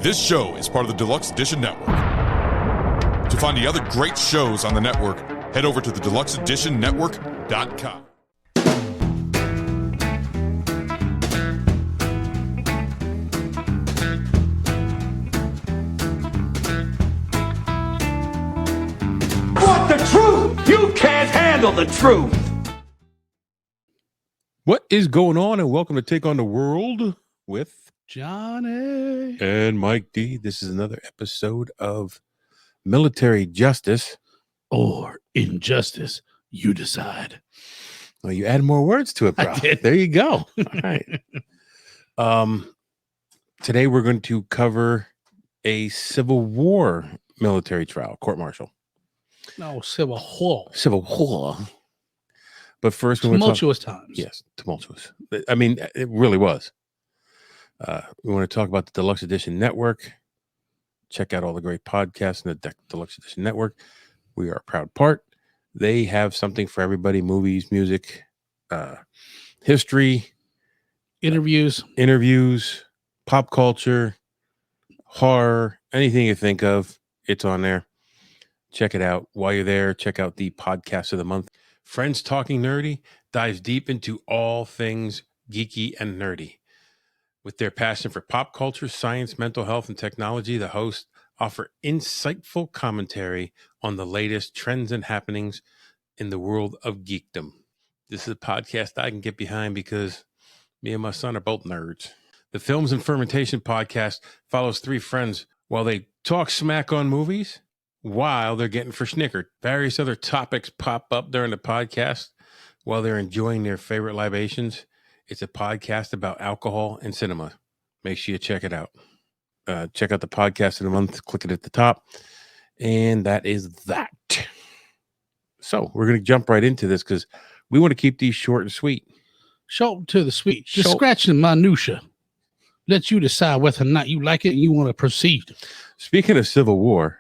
This show is part of the Deluxe Edition Network. To find the other great shows on the network, head over to the deluxeeditionnetwork.com. Want the truth? You can't handle the truth. What is going on? And welcome to Take on the World with Johnny and Mike D. This is another episode of Military Justice or Injustice. You decide. Well, you add more words to it, bro. There you go. All right. Today we're going to cover a Civil War military trial, court-martial. No, Civil War. Civil War. But first, Tumultuous times. Yes, tumultuous. I mean, it really was. We want to talk about the Deluxe Edition Network. Check out all the great podcasts in the Deluxe Edition Network. We are a proud part. They have something for everybody: movies, music, history, Interviews, pop culture, horror, anything you think of, it's on there. Check it out. While you're there, check out the podcast of the month. Friends Talking Nerdy dives deep into all things geeky and nerdy. With their passion for pop culture, science, mental health, and technology, the hosts offer insightful commentary on the latest trends and happenings in the world of geekdom. This is a podcast I can get behind because me and my son are both nerds. The Films and Fermentation podcast follows three friends while they talk smack on movies while they're getting verschnickered. Various other topics pop up during the podcast while they're enjoying their favorite libations. It's a podcast about alcohol and cinema. Make sure you check it out. Check out the podcast of the month. Click it at the top. And that is that. So we're going to jump right into this because we want to keep these short and sweet. short to the sweet. Just scratching minutia. Let you decide whether or not you like it and you want to proceed. Speaking of Civil War,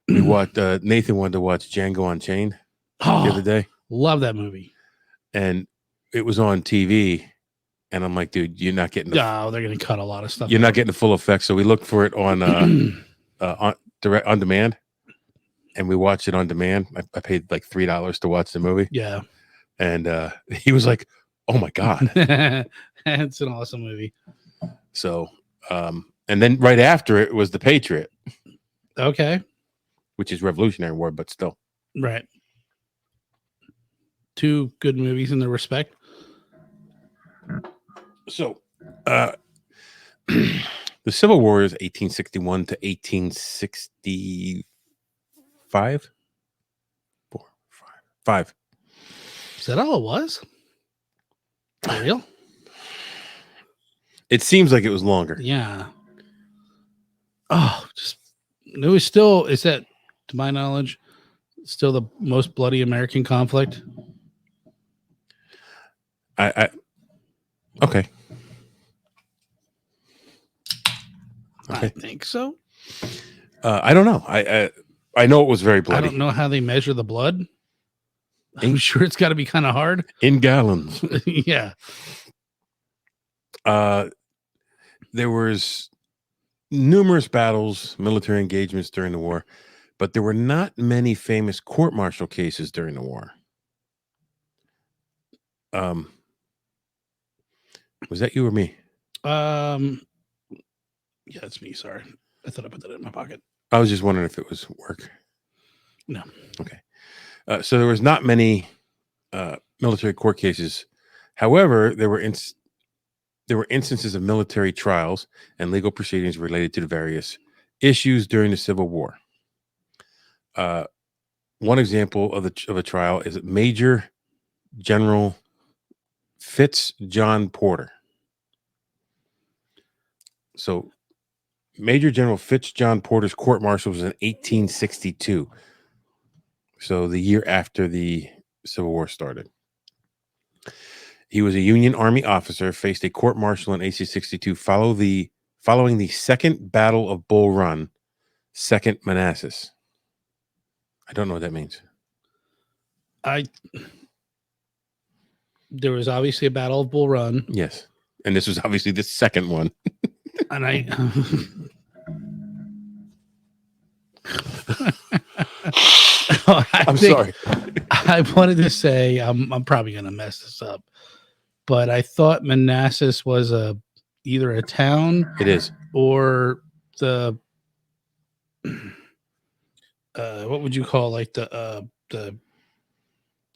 we watched. Nathan wanted to watch Django Unchained the other day. Love that movie. And it was on TV. And I'm like, dude, you're not getting they're going to cut a lot of stuff. You're not getting the full effect. So we looked for it on on demand, and we watched it on demand. I paid like $3 to watch the movie. Yeah. And he was like, oh my God. It's an awesome movie. So, and then right after it was The Patriot. Okay. Which is Revolutionary War, but still. Right. Two good movies in their respect. So, the Civil War is 1861 to 1865. 5. Is that all it was? For real? It seems like it was longer. Yeah. Oh, it was still, is that, to my knowledge, still the most bloody American conflict? Okay. I think so. I don't know. I know it was very bloody. I don't know how they measure the blood. I'm sure it's got to be kind of hard. In gallons. Yeah. There was numerous battles, military engagements during the war, but there were not many famous court-martial cases during the war. Was that you or me? Yeah, it's me. Sorry. I thought I put that in my pocket. I was just wondering if it was work. No. Okay. So there was not many military court cases. However, there were instances of military trials and legal proceedings related to the various issues during the Civil War. One example of a trial is Major General Fitz John Porter. So Major General Fitz John Porter's court-martial was in 1862. So the year after the Civil War started. He was a Union Army officer, faced a court-martial in 1862 following the Second Battle of Bull Run, Second Manassas. I don't know what that means. There was obviously a Battle of Bull Run. Yes. And this was obviously the second one. And I'm sorry. I wanted to say I'm probably gonna mess this up, but I thought Manassas was either a town It is. or the what would you call like the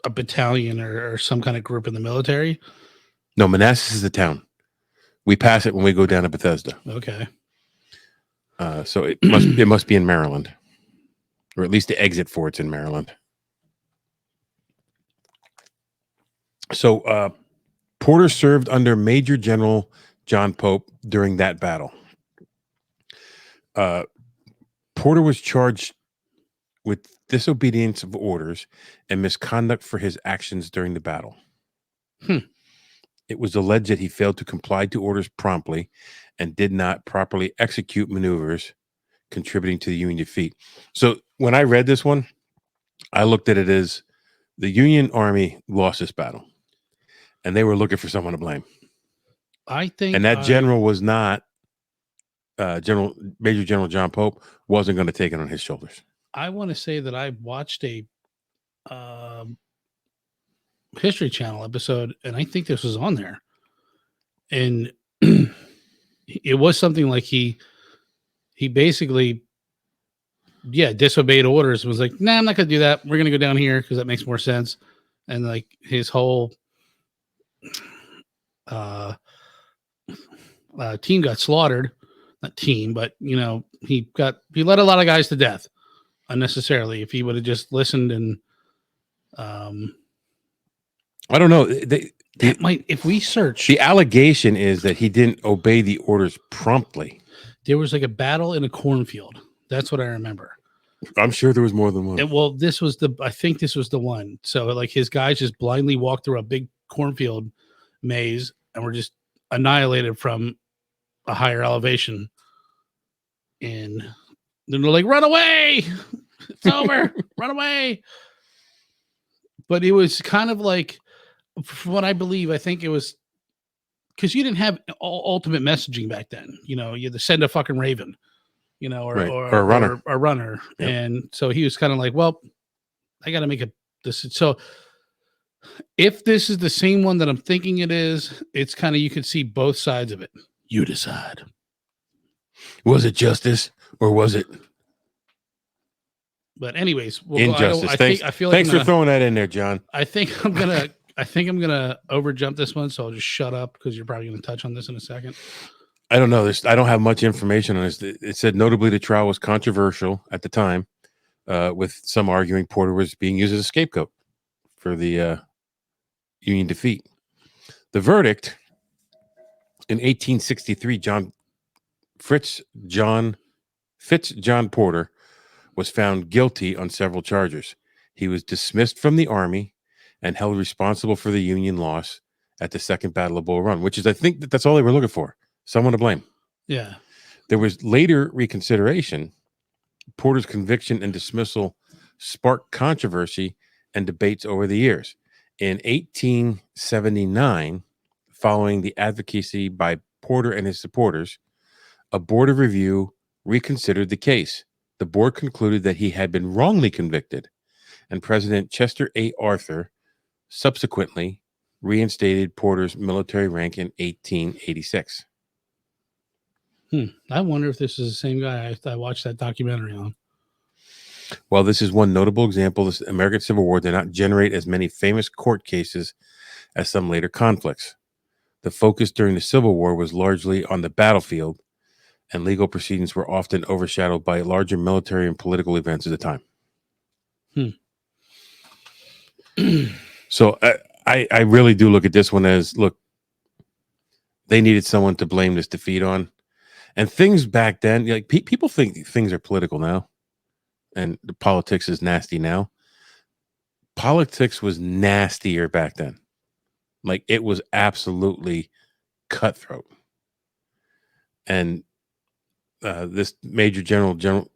a battalion or some kind of group in the military. No, Manassas is the town. We pass it when we go down to Bethesda. Okay. So it must be in Maryland, or at least the exit for it's in Maryland. So Porter served under Major General John Pope during that battle. Porter was charged with disobedience of orders and misconduct for his actions during the battle. It was alleged that he failed to comply to orders promptly and did not properly execute maneuvers contributing to the Union defeat. So when I read this one, I looked at it as the Union Army lost this battle and they were looking for someone to blame. I think, and that general was not Major General John Pope wasn't going to take it on his shoulders. I want to say that I watched a History Channel episode, and I think this was on there, and it was something like he basically disobeyed orders. Was like, nah, I'm not gonna do that. We're gonna go down here because that makes more sense. And like his whole team got slaughtered. Not team, but he let a lot of guys to death unnecessarily. If he would have just listened and I don't know. If we search, the allegation is that he didn't obey the orders promptly. There was like a battle in a cornfield. That's what I remember. I'm sure there was more than one. I think this was the one. So like his guys just blindly walked through a big cornfield maze and were just annihilated from a higher elevation. And then they're like, run away. It's over. Run away. But it was kind of like, from what I believe, I think it was because you didn't have ultimate messaging back then. You had to send a fucking raven, or a runner. Or a runner. Yep. And so he was kind of like, well, I got to make this. So if this is the same one that I'm thinking it is, it's kind of, you can see both sides of it. You decide. Was it justice or was it? But anyways, injustice. I feel like thanks for throwing that in there, John. I think I'm gonna overjump this one, so I'll just shut up because you're probably gonna touch on this in a second. I don't know. I don't have much information on this. It said notably the trial was controversial at the time, with some arguing Porter was being used as a scapegoat for the Union defeat. The verdict in 1863, Fitz John Porter was found guilty on several charges. He was dismissed from the Army and held responsible for the Union loss at the Second Battle of Bull Run, which is, I think that's all they were looking for. Someone to blame. Yeah. There was later reconsideration. Porter's conviction and dismissal sparked controversy and debates over the years. In 1879, following the advocacy by Porter and his supporters, a board of review reconsidered the case. The board concluded that he had been wrongly convicted, and President Chester A. Arthur subsequently reinstated Porter's military rank in 1886. I wonder if this is the same guy I watched that documentary on. While this is one notable example, the American Civil War did not generate as many famous court cases as some later conflicts. The focus during the Civil War was largely on the battlefield, and legal proceedings were often overshadowed by larger military and political events at the time. So I really do look at this one as, look, they needed someone to blame this defeat on. And things back then, like people think things are political now and the politics is nasty now. Politics was nastier back then. Like it was absolutely cutthroat. And this Major General John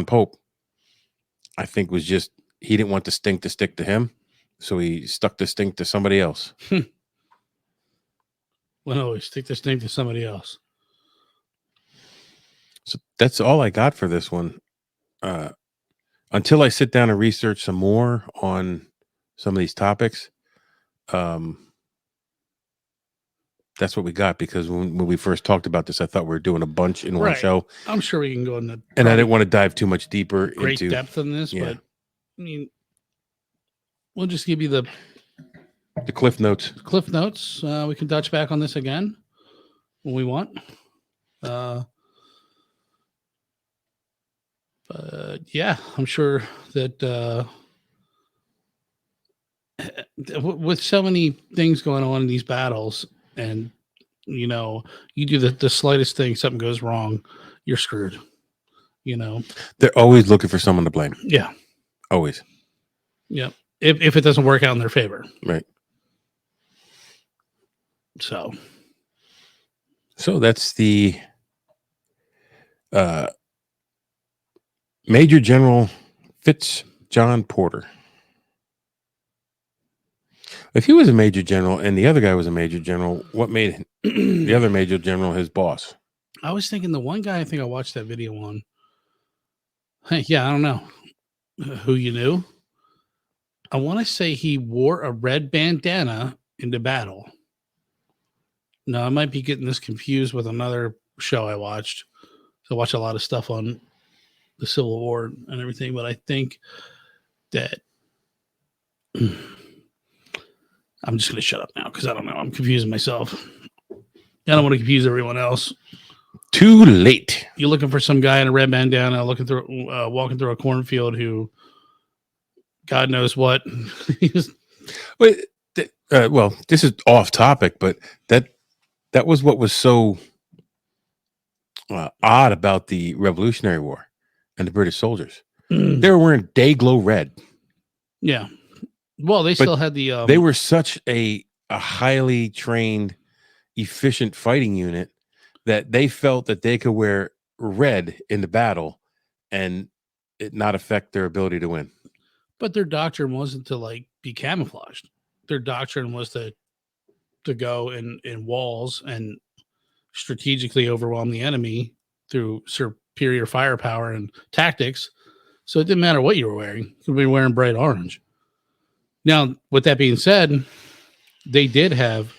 Pope, I think, was just, he didn't want the stink to stick to him, so he stuck the stink to somebody else. Well, no, stick the stink to somebody else. So that's all I got for this one. until I sit down and research some more on some of these topics, that's what we got, because when we first talked about this, I thought we were doing a bunch in one show. I'm sure we can go into and I didn't want to dive too much deeper great into depth in this, but I mean, we'll just give you the Cliff Notes. Cliff Notes. We can touch back on this again when we want. But yeah, I'm sure that with so many things going on in these battles, and you know, you do the slightest thing, something goes wrong, you're screwed. You know, they're always looking for someone to blame. Yeah, always. Yep. If it doesn't work out in their favor, right? So that's the Major General Fitz John Porter. If he was a major general and the other guy was a major general, what made the other major general his boss? I was thinking the one guy I think I watched that video on. Yeah, I don't know who you knew. I want to say he wore a red bandana into battle. No, I might be getting this confused with another show I watched. So I watch a lot of stuff on the Civil War and everything, but I think that I'm just going to shut up now because I don't know. I'm confusing myself. I don't want to confuse everyone else. Too late. You're looking for some guy in a red bandana walking through a cornfield who, God knows what. Well, this is off topic, but that was what was so odd about the Revolutionary War and the British soldiers. They were wearing day-glow red. Yeah. Well, they still had the... they were such a highly trained, efficient fighting unit that they felt that they could wear red in the battle and it not affect their ability to win. But their doctrine wasn't to be camouflaged. Their doctrine was to go in walls and strategically overwhelm the enemy through superior firepower and tactics. So it didn't matter what you were wearing. You could be wearing bright orange. Now, with that being said, they did have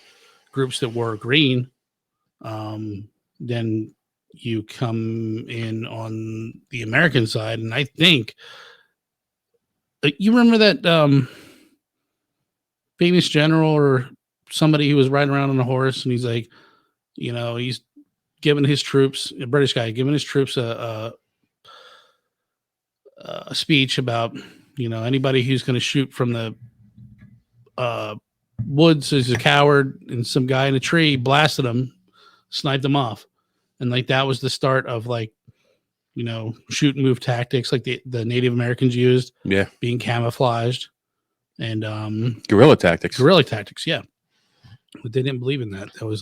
groups that wore green. Then you come in on the American side, and I think you remember that famous general or somebody who was riding around on a horse, and he's like, he's giving his troops, a British guy, giving his troops a speech about, anybody who's going to shoot from the woods is a coward, and some guy in a tree blasted him, sniped him off. And that was the start of shoot and move tactics like the Native Americans used. Yeah. Being camouflaged and guerrilla tactics. Yeah. But they didn't believe in that. That was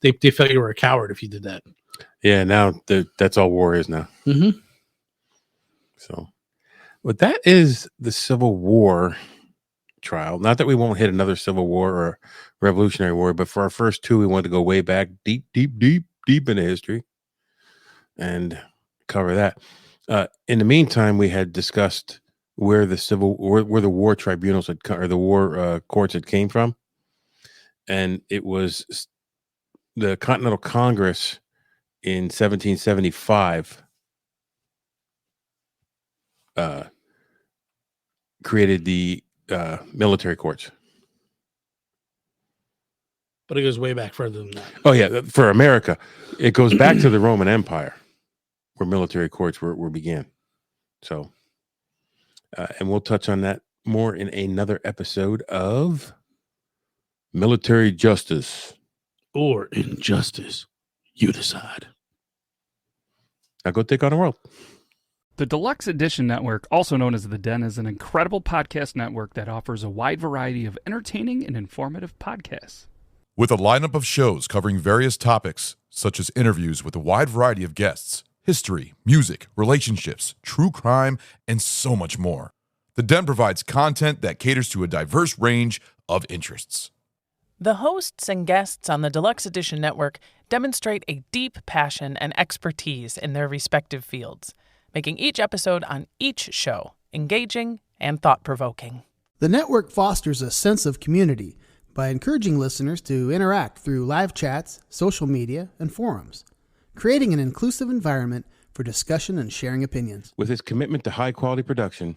they felt you were a coward if you did that. Yeah, now that's all war is now. Mm-hmm. So, but that is the Civil War trial. Not that we won't hit another Civil War or Revolutionary War, but for our first two, we wanted to go way back, deep into history and cover that. In the meantime, we had discussed where the war tribunals had or the war courts had came from, and it was the Continental Congress in 1775 created the military courts. But it goes way back further than that. Oh yeah, for America, it goes back to the Roman Empire, where military courts were began. So, and we'll touch on that more in another episode of Military Justice or Injustice. You decide. Now go take on the world. The Deluxe Edition Network, also known as The Den, is an incredible podcast network that offers a wide variety of entertaining and informative podcasts. With a lineup of shows covering various topics, such as interviews with a wide variety of guests, history, music, relationships, true crime, and so much more. The Den provides content that caters to a diverse range of interests. The hosts and guests on the Deluxe Edition Network demonstrate a deep passion and expertise in their respective fields, making each episode on each show engaging, and thought-provoking. The network fosters a sense of community by encouraging listeners to interact through live chats, social media, and forums, creating an inclusive environment for discussion and sharing opinions. With its commitment to high-quality production,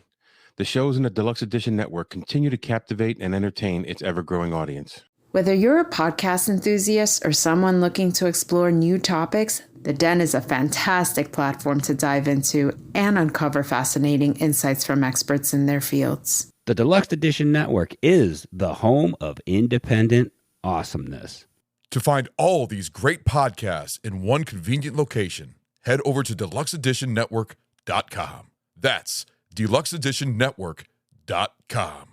the shows in the Deluxe Edition Network continue to captivate and entertain its ever-growing audience. Whether you're a podcast enthusiast or someone looking to explore new topics, The Den is a fantastic platform to dive into and uncover fascinating insights from experts in their fields. The Deluxe Edition Network is the home of independent awesomeness. To find all these great podcasts in one convenient location, head over to deluxeeditionnetwork.com. That's deluxeeditionnetwork.com.